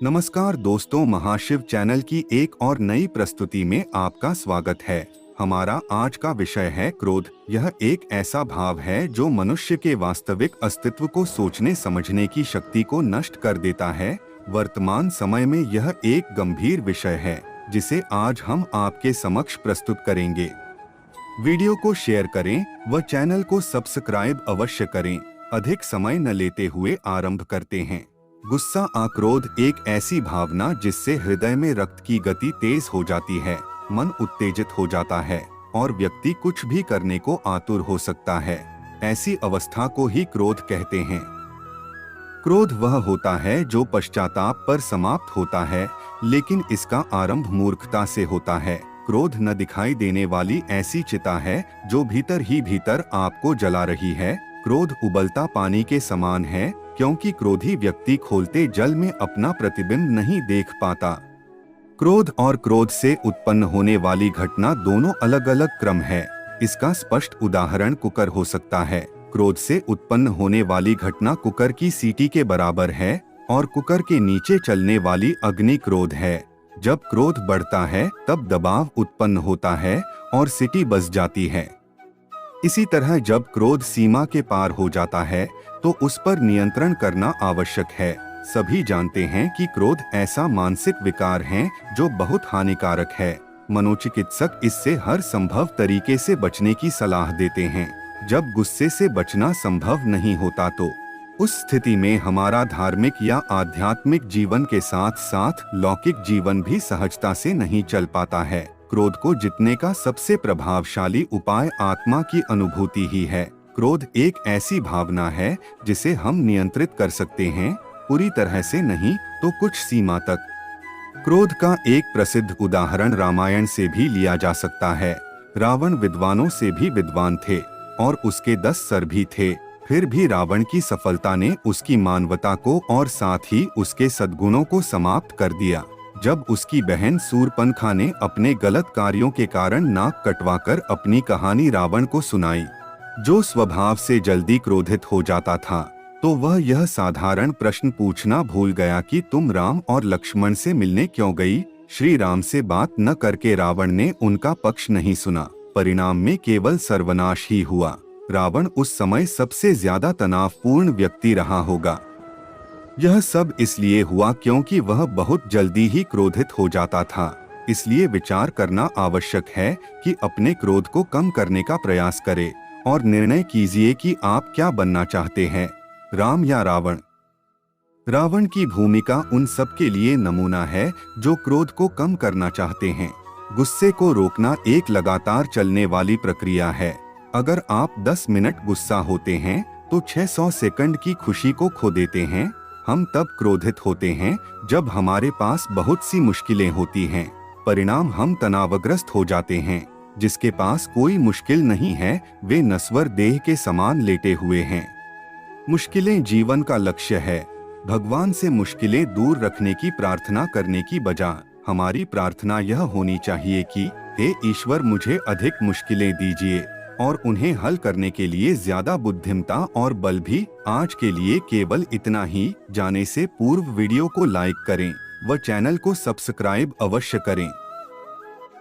नमस्कार दोस्तों, महाशिव चैनल की एक और नई प्रस्तुति में आपका स्वागत है। हमारा आज का विषय है क्रोध। यह एक ऐसा भाव है जो मनुष्य के वास्तविक अस्तित्व को सोचने समझने की शक्ति को नष्ट कर देता है। वर्तमान समय में यह एक गंभीर विषय है जिसे आज हम आपके समक्ष प्रस्तुत करेंगे। वीडियो को शेयर करें व चैनल को सब्सक्राइब अवश्य करें। अधिक समय न लेते हुए आरंभ करते हैं। गुस्सा आक्रोध एक ऐसी भावना जिससे हृदय में रक्त की गति तेज हो जाती है, मन उत्तेजित हो जाता है और व्यक्ति कुछ भी करने को आतुर हो सकता है। ऐसी अवस्था को ही क्रोध कहते हैं। क्रोध वह होता है जो पश्चाताप पर समाप्त होता है, लेकिन इसका आरंभ मूर्खता से होता है। क्रोध न दिखाई देने वाली ऐसी चिता है जो भीतर ही भीतर आपको जला रही है। क्रोध उबलता पानी के समान है, क्योंकि क्रोधी व्यक्ति खोलते जल में अपना प्रतिबिंब नहीं देख पाता। क्रोध और क्रोध से उत्पन्न होने वाली घटना दोनों अलग अलग क्रम है। इसका स्पष्ट उदाहरण कुकर हो सकता है। क्रोध से उत्पन्न होने वाली घटना कुकर की सीटी के बराबर है और कुकर के नीचे चलने वाली अग्नि क्रोध है। जब क्रोध बढ़ता है तब दबाव उत्पन्न होता है और सीटी बज जाती है। इसी तरह जब क्रोध सीमा के पार हो जाता है तो उस पर नियंत्रण करना आवश्यक है। सभी जानते हैं कि क्रोध ऐसा मानसिक विकार है जो बहुत हानिकारक है। मनोचिकित्सक इससे हर संभव तरीके से बचने की सलाह देते हैं। जब गुस्से से बचना संभव नहीं होता तो उस स्थिति में हमारा धार्मिक या आध्यात्मिक जीवन के साथ साथ लौकिक जीवन भी सहजता से नहीं चल पाता है। क्रोध को जीतने का सबसे प्रभावशाली उपाय आत्मा की अनुभूति ही है। क्रोध एक ऐसी भावना है जिसे हम नियंत्रित कर सकते हैं, पूरी तरह से नहीं तो कुछ सीमा तक। क्रोध का एक प्रसिद्ध उदाहरण रामायण से भी लिया जा सकता है। रावण विद्वानों से भी विद्वान थे और उसके 10 सर भी थे। फिर भी रावण की सफलता ने उसकी मानवता को और साथ ही उसके सद्गुणों को समाप्त कर दिया। जब उसकी बहन शूर्पणखा ने अपने गलत कार्यों के कारण नाक कटवाकर अपनी कहानी रावण को सुनाई, जो स्वभाव से जल्दी क्रोधित हो जाता था, तो वह यह साधारण प्रश्न पूछना भूल गया कि तुम राम और लक्ष्मण से मिलने क्यों गई? श्री राम से बात न करके रावण ने उनका पक्ष नहीं सुना। परिणाम में केवल सर्वनाश ही हुआ। रावण उस समय सबसे ज्यादा तनावपूर्ण व्यक्ति रहा होगा। यह सब इसलिए हुआ क्योंकि वह बहुत जल्दी ही क्रोधित हो जाता था। इसलिए विचार करना आवश्यक है कि अपने क्रोध को कम करने का प्रयास करें और निर्णय कीजिए कि आप क्या बनना चाहते हैं, राम या रावण। रावण की भूमिका उन सब के लिए नमूना है जो क्रोध को कम करना चाहते हैं। गुस्से को रोकना एक लगातार चलने वाली प्रक्रिया है। अगर आप 10 मिनट गुस्सा होते हैं तो 600 सेकंड की खुशी को खो देते हैं। हम तब क्रोधित होते हैं जब हमारे पास बहुत सी मुश्किलें होती हैं। परिणाम हम तनावग्रस्त हो जाते हैं। जिसके पास कोई मुश्किल नहीं है वे नश्वर देह के समान लेटे हुए हैं। मुश्किलें जीवन का लक्ष्य है। भगवान से मुश्किलें दूर रखने की प्रार्थना करने की बजाय हमारी प्रार्थना यह होनी चाहिए कि हे ईश्वर, मुझे अधिक मुश्किलें दीजिए और उन्हें हल करने के लिए ज्यादा बुद्धिमता और बल भी। आज के लिए केवल इतना ही। जाने से पूर्व वीडियो को लाइक करें व चैनल को सब्सक्राइब अवश्य करें।